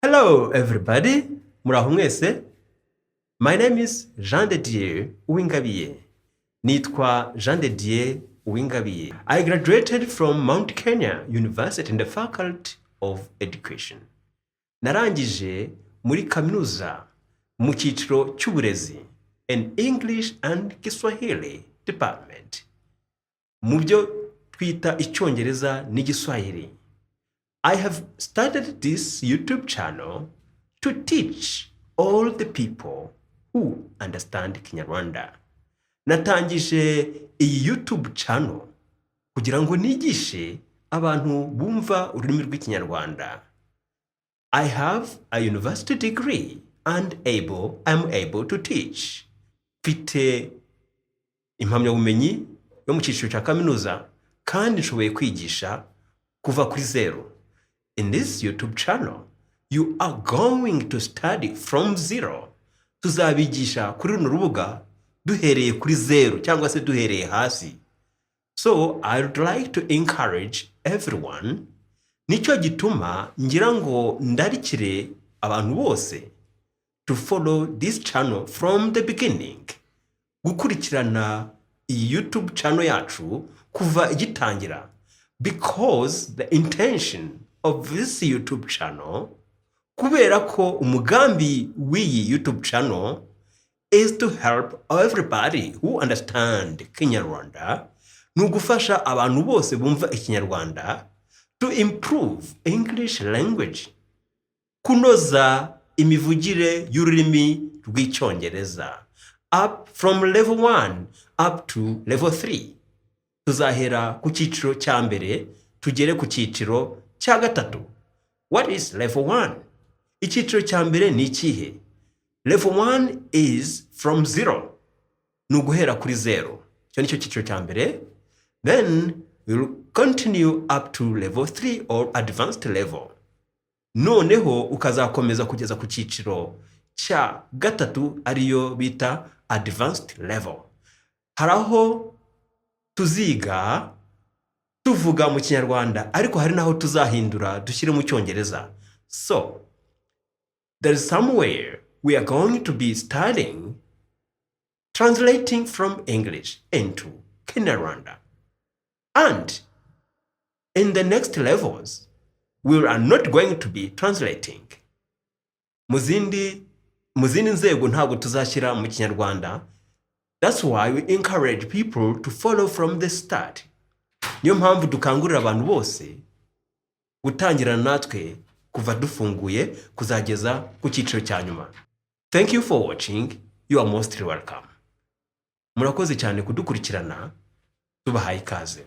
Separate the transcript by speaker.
Speaker 1: Hello everybody, muraho mwese. My name is Jean de Dieu Uwingabiye. Nitwa Jean de Dieu Uwingabiye. I graduated from Mount Kenya University in the Faculty of Education. Narangije muri kaminuza mu cyiciro cy'uburezi in English and Kiswahili department. Mu byo twita icyongereza n'igiswahili. I have started this YouTube channel to teach all the people who understand Kinyarwanda. Natangije iyi YouTube channel kugira ngo nigishe abantu bumva ururimi rw'Ikinyarwanda. I have a university degree and I'm able to teach. Mfite impamyabumenyi yo mu cyiciro cya kaminuza kandi nshoboye kwigisha kuva kuri zero. In this YouTube channel, you are going to study from zero. Tuzabigisha kuri runo rubuga duhereye kuri zero cyangwa se duhereye hasi. So I would like to encourage everyone. Nicyo gituma ngira ngo ndarikire abantu bose to follow this channel from the beginning. Gukurikirana iyi YouTube channel yacu kuva igitangira. Because the intention of this YouTube channel, kubera ko umugambi w'iyi YouTube channel is to help everybody who understand Kinyarwanda, nugufasha abantu bose bumva Ikinyarwanda to improve English language, kunoza imivugire y'ururimi rw'icyongereza up from level 1 up to level 3. Tuzahera ku cyiciro cya mbere tugere ku cyiciro cya gatatu. What is level 1? Icyiciro cya mbere ni ikihe? Level 1 is from 0. Ni uguhera kuri 0. Cyo nicyo cyiciro cya mbere. Then we'll continue up to level 3 or advanced level. Noneho ukazakomeza kugeza ku cyiciro cya gatatu ariyo bita advanced level. Haraho tuziga tuvuga mu Kinyarwanda ariko hari naho tuzahindura dushyire mu Cyongereza. So there is somewhere we are going to be studying translating from English into Kinyarwanda. And in the next levels we are not going to be translating. Mu zindi nzego ntabwo tuzashyira mu Kinyarwanda. That's why we encourage people to follow from the start. Niyo mpamvu dukangurira abantu bose gutangira natwe kuva dufunguye kuzageza ku cyiciro cya nyuma. Thank you for watching. You are mostly welcome. Murakoze cyane kudukurikirana. Tubahaye ikaze.